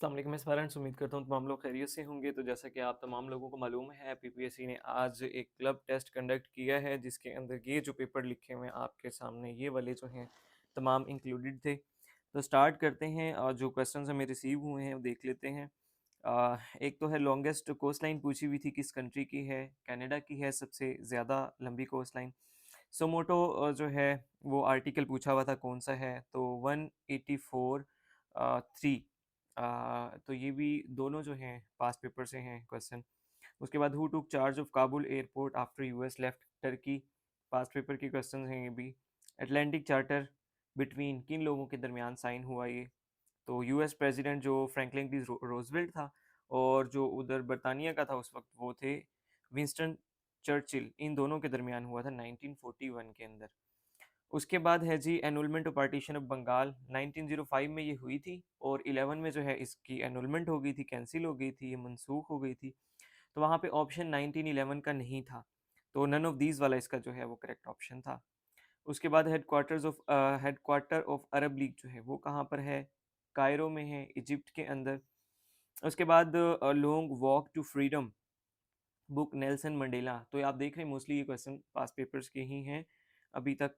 अस्सलाम वालेकुम miss parents, उम्मीद करता हूँ तमाम लोग खैरियत से होंगे। तो जैसा कि आप तमाम लोगों को मालूम है, पीपीएससी ने आज एक क्लब टेस्ट कंडक्ट किया है जिसके अंदर ये जो पेपर लिखे हुए हैं आपके सामने, ये वाले जो हैं तमाम इंक्लूडेड थे। तो स्टार्ट करते हैं और जो क्वेश्चंस हमें रिसीव हुए हैं वो देख लेते हैं। एक तो है लॉन्गेस्ट कोस्ट लाइन पूछी हुई थी, किस कंट्री की है? कनाडा की है सबसे ज़्यादा लंबी कोस्ट लाइन। सोमोटो जो है वो आर्टिकल पूछा हुआ था कौन सा है, तो 184 3। तो ये भी दोनों जो हैं पास्ट पेपर से हैं क्वेश्चन। उसके बाद who took charge of Kabul airport after US left Turkey, past paper के क्वेश्चन हैं ये भी। अटलांटिक चार्टर बिटवीन किन लोगों के दरमियान साइन हुआ ये? तो यूएस प्रेसिडेंट जो फ्रैंकलिन डी रोजवेल्ट था, और जो उधर बरतानिया का था उस वक्त वो थे विंस्टन चर्चिल। इन दोनों के दरमियान हुआ था 1941 के अंदर। उसके बाद है जी एनुलमेंट ऑफ पार्टीशन ऑफ बंगाल, 1905 में ये हुई थी, और 11 में जो है इसकी एनुलमेंट हो गई थी, कैंसिल हो गई थी, ये मनसूख हो गई थी। तो वहाँ पे ऑप्शन 1911 का नहीं था, तो नन ऑफ दीज वाला इसका जो है वो करेक्ट ऑप्शन था। उसके बाद हेडक्वार्टर ऑफ अरब लीग जो है वो कहाँ पर है? कायरो में है, इजिप्ट के अंदर। उसके बाद long walk to freedom book Nelson Mandela. तो ये आप देख रहे हैं मोस्टली ये क्वेश्चन पास पेपर्स के ही हैं अभी तक।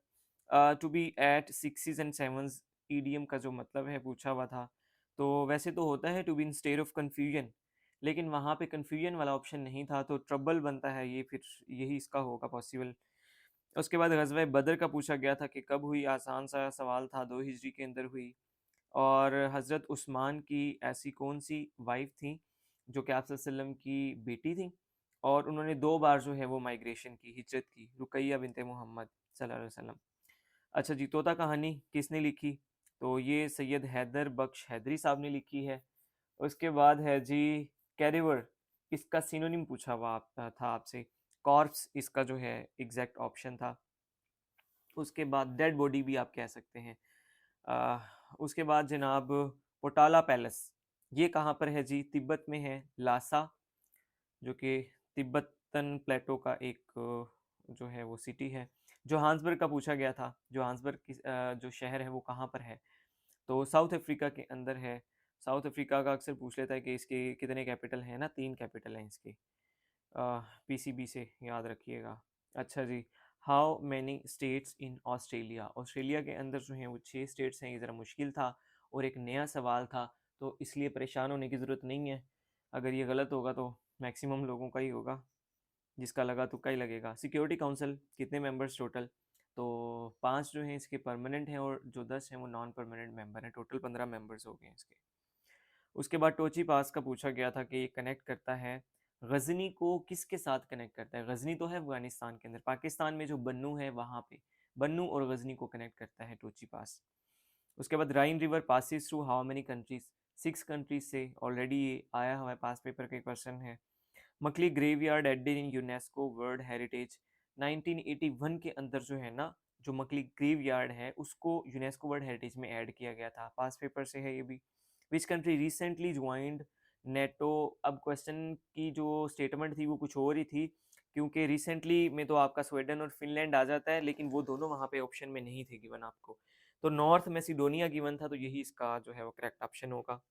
To be at sixes and sevens, EDM का जो मतलब है पूछा हुआ था। तो वैसे तो होता है to be in state of confusion, लेकिन वहाँ पे कन्फ्यूजन वाला ऑप्शन नहीं था, तो ट्रबल बनता है ये, फिर यही इसका होगा पॉसिबल। उसके बाद गज़वा बदर का पूछा गया था कि कब हुई, आसान सा सवाल था, 2 हिजरी के अंदर हुई। और हज़रत उस्मान की ऐसी कौन सी वाइफ थी जो कि आप वसल्लम की बेटी थी, और उन्होंने 2 बार जो है वो माइग्रेशन की, हिजरत की, रुकैया बिनते मोहम्मद सल्लल्लाहु अलैहि वसल्लम। अच्छा जी, तोता कहानी किसने लिखी? तो ये सैयद हैदर बख्श हैदरी साहब ने लिखी है। उसके बाद है जी कैरिवर, इसका सिनोनिम पूछा हुआ था आपसे। कॉर्प्स इसका जो है एग्जैक्ट ऑप्शन था। उसके बाद डेड बॉडी भी आप कह सकते हैं। उसके बाद जनाब पोटाला पैलेस, ये कहाँ पर है जी? तिब्बत में है, लासा, जो कि तिब्बतन प्लेटो का एक जो है वो सिटी है। जोहान्सबर्ग का पूछा गया था, जोहान्सबर्ग जो शहर है वो कहाँ पर है? तो साउथ अफ्रीका के अंदर है। साउथ अफ्रीका का अक्सर पूछ लेता है कि इसके कितने कैपिटल हैं ना, 3 कैपिटल हैं इसके। पीसीबी से याद रखिएगा। अच्छा जी, how many states in Australia, Australia के अंदर जो हैं वो 6 स्टेट्स हैं। ये ज़रा मुश्किल था और एक नया सवाल था, तो इसलिए परेशान होने की ज़रूरत नहीं है। अगर ये गलत होगा तो मैक्सिमम लोगों का ही होगा, जिसका लगा तुक्का ही लगेगा। सिक्योरिटी काउंसिल कितने मेंबर्स टोटल? तो 5 जो हैं इसके परमानेंट हैं, और जो 10 हैं वो नॉन परमानेंट मेंबर हैं। टोटल 15 मेंबर्स हो गए हैं इसके। उसके बाद टोची पास का पूछा गया था कि ये कनेक्ट करता है, गजनी को किसके साथ कनेक्ट करता है? गजनी तो है अफगानिस्तान के अंदर, पाकिस्तान में जो बन्नू है वहाँ पे बन्नू और गजनी को कनेक्ट करता है टोची पास। उसके बाद Rhine river passes through how many countries? 6 countries से ऑलरेडी ये आया हुआ है, पास पेपर के क्वेश्चन है। Makli graveyard added in UNESCO World Heritage, 1981 के अंदर जो है ना, जो मकली ग्रेवयार्ड है उसको यूनेस्को वर्ल्ड हेरिटेज में ऐड किया गया था, पास पेपर से है ये भी। Which country recently joined NATO? अब क्वेश्चन की जो स्टेटमेंट थी वो कुछ और ही थी, क्योंकि रिसेंटली में तो आपका स्वीडन और फिनलैंड आ जाता है, लेकिन वो दोनों वहाँ पे ऑप्शन में नहीं थे गिवन आपको। तो नॉर्थ मैसिडोनिया गिवन था, तो यही इसका जो है वो करेक्ट ऑप्शन होगा।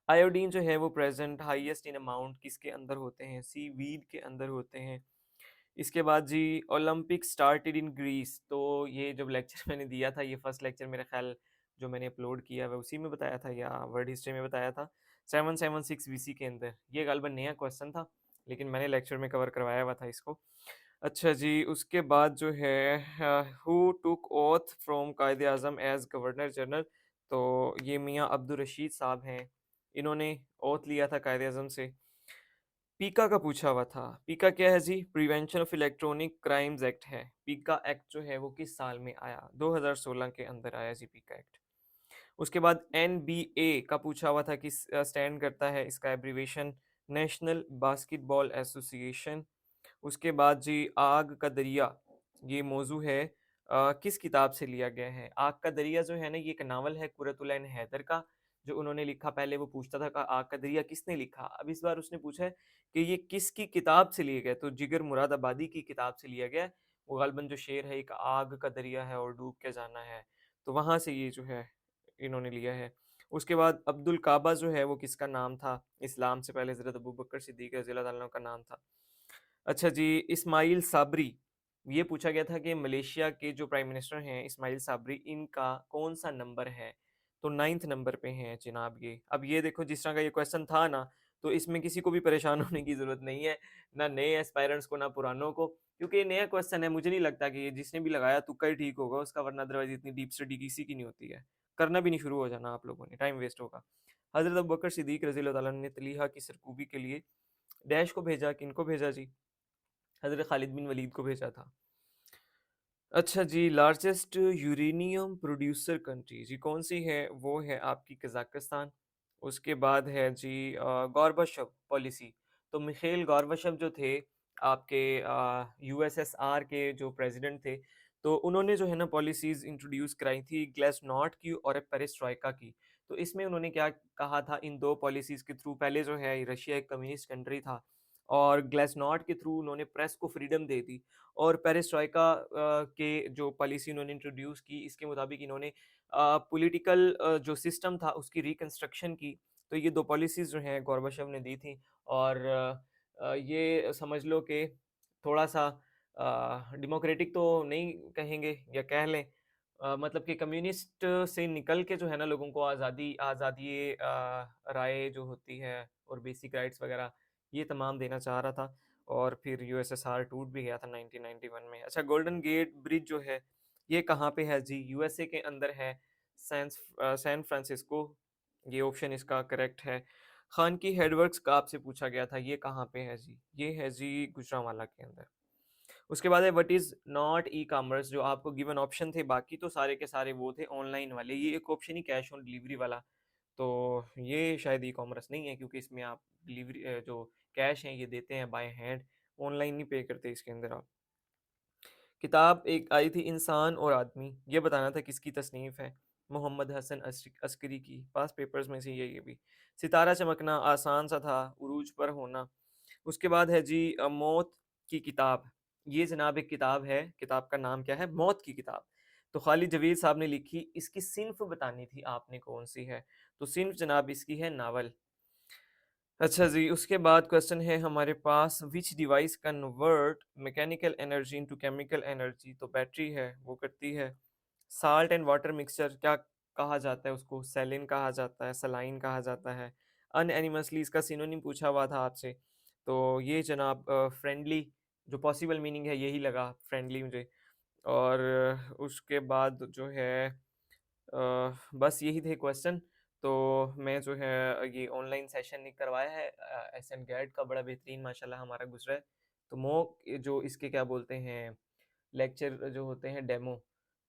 आयोडीन जो है वो प्रेजेंट हाईएस्ट इन अमाउंट किसके अंदर होते हैं? सी वीड के अंदर होते हैं। इसके बाद जी ओलंपिक स्टार्टेड इन ग्रीस, तो ये जब लेक्चर मैंने दिया था, ये फर्स्ट लेक्चर मेरा ख्याल जो मैंने अपलोड किया है उसी में बताया था, या वर्ल्ड हिस्ट्री में बताया था, 776 बीसी के अंदर। ये गालबन नया क्वेश्चन था, लेकिन मैंने लेक्चर में कवर करवाया हुआ था इसको। अच्छा जी, उसके बाद जो है हु टुक ओथ फ्रॉम कायदे आजम एज गवर्नर जनरल? तो ये मियाँ अब्दुल रशीद साहब हैं, इन्होंने ओथ लिया था कायदे आजम से। पीका का पूछा हुआ था, पीका क्या है जी? Prevention of electronic crimes act है। पीका एक्ट जो है वो किस साल में आया? 2016 के अंदर आया जी पीका एक्ट। उसके बाद एनबीए का पूछा हुआ था, किस स्टैंड करता है इसका एब्रीवेशन? National basketball association. उसके बाद जी आग का दरिया, ये मौजू है किस किताब से लिया गया है? आग का दरिया जो है ना, ये एक नावल है कुरतुलैन हैदर का, जो उन्होंने लिखा। पहले वो पूछता था कि आग का दरिया किसने लिखा, अब इस बार उसने पूछा है कि ये किसकी किताब से लिया गया, तो जिगर मुरादाबादी की किताब से लिया गया है। वो गालबन जो शेर है, एक आग का दरिया है और डूब के जाना है, तो वहाँ से ये जो है इन्होंने लिया है। उसके बाद अब्दुल काबा जो है वो किसका नाम था? इस्लाम से पहले हज़रत अबू बकर सिद्दीक़ रज़ियल्लाहु अन्हु का नाम था। अच्छा जी, इस्माइल साबरी, ये पूछा गया था कि मलेशिया के जो प्राइम मिनिस्टर हैं इस्माइल साबरी, इनका कौन-सा नंबर है? तो 9th नंबर पे हैं जनाब ये। अब ये देखो जिस तरह का ये क्वेश्चन था ना, तो इसमें किसी को भी परेशान होने की ज़रूरत नहीं है, ना नए एस्पायरेंट्स को, ना पुरानों को, क्योंकि ये नया क्वेश्चन है। मुझे नहीं लगता कि ये जिसने भी लगाया तुक्का ही ठीक होगा उसका, वरना अदरवाइज़ इतनी डीप स्टडी किसी की नहीं होती है। करना भी नहीं शुरू हो जाना आप लोगों ने, टाइम वेस्ट होगा। हज़रत अबू बकर सिद्दीक़ रज़ियल्लाहु ताला अन्हु ने तलीहा की सरकूबी के लिए डैश को भेजा, किनको भेजा जी? हज़रत खालिद बिन वलीद को भेजा था। अच्छा जी, लार्जेस्ट यूरेनियम प्रोड्यूसर कंट्री जी कौन सी है? वो है आपकी कज़ाकिस्तान। उसके बाद है जी गॉर्बाचोव पॉलिसी। तो मिखेल गॉर्बाचोव जो थे आपके यूएसएसआर के जो प्रेसिडेंट थे, तो उन्होंने जो है ना पॉलिसीज़ इंट्रोड्यूस कराई थी ग्लासनॉस्ट की और पेरेस्ट्रोइका की। तो इसमें उन्होंने क्या कहा था इन 2 पॉलिसीज़ के थ्रू? पहले जो है रशिया एक कम्युनिस्ट कंट्री था और ग्लासनॉस्ट के थ्रू उन्होंने प्रेस को फ्रीडम दे दी। और पेरेस्ट्रोइका के जो पॉलिसी उन्होंने इंट्रोड्यूस की, इसके मुताबिक इन्होंने पॉलिटिकल जो सिस्टम था उसकी रिकंस्ट्रक्शन की। तो ये 2 पॉलिसीज़ जो हैं गोर्बाचेव ने दी थी और ये समझ लो कि थोड़ा-सा डेमोक्रेटिक तो नहीं कहेंगे या कह लें, मतलब कि कम्युनिस्ट से निकल के जो है ना लोगों को आज़ादी आज़ादी राय जो होती है और बेसिक राइट्स वगैरह, ये तमाम देना चाह रहा था। और फिर यूएसएसआर टूट भी गया था 1991 में। अच्छा, गोल्डन गेट ब्रिज जो है ये कहाँ पे है जी? यूएसए के अंदर है, सैन फ्रांसिस्को, ये ऑप्शन इसका करेक्ट है। खानकी हेडवर्क्स का आपसे पूछा गया था, ये कहाँ पे है जी? ये है जी गुजरांवाला के अंदर। उसके बाद है what is not e commerce, जो आपको गिवन ऑप्शन थे, बाकी तो सारे के सारे वो थे ऑनलाइन वाले, ये एक option he cash on delivery वाला। तो ये शायद ई कॉमर्स नहीं है, क्योंकि इसमें आप डिलीवरी जो कैश है ये देते हैं बाय हैंड, ऑनलाइन नहीं पे करते इसके अंदर आप। किताब एक आई थी इंसान और आदमी, ये बताना था किसकी तसनीफ़ है? मोहम्मद हसन अस्करी की, पास पेपर्स में से ये भी। सितारा चमकना आसान सा था, उरूज पर होना। उसके बाद है जी मौत की किताब, ये जनाब एक किताब है, किताब का नाम क्या है? मौत की किताब। तो खालिद जवेद साहब ने लिखी, इसकी सिन्फ बतानी थी आपने कौन सी है? तो सिन्फ जनाब इसकी है नावल। अच्छा जी, उसके बाद क्वेश्चन है हमारे पास, which device convert mechanical energy into chemical energy? तो बैटरी है, वो करती है। साल्ट एंड वाटर मिक्सचर क्या कहा जाता है उसको? सैलिन कहा जाता है, सलाइन कहा जाता है। अनएनिमसली इसका सिनोनिम पूछा हुआ था आपसे, तो ये जनाब फ्रेंडली, जो पॉसिबल मीनिंग है यही लगा फ्रेंडली मुझे। और उसके बाद जो है बस यही थे क्वेश्चन। तो मैं जो है ये ऑनलाइन सेशन नहीं करवाया है, एसएन गैट का बड़ा बेहतरीन माशाल्लाह हमारा गुजरा है। तो मॉक जो इसके क्या बोलते हैं, लेक्चर जो होते हैं डेमो,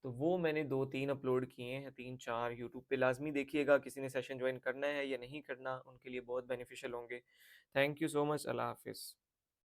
तो वो मैंने 2-3 अपलोड किए हैं, 3-4 यूट्यूब पे, लाजमी देखिएगा। किसी ने सेशन ज्वाइन करना है या नहीं करना, उनके लिए बहुत बेनिफिशियल होंगे। थैंक यू सो मच, अल्लाह हाफिज़।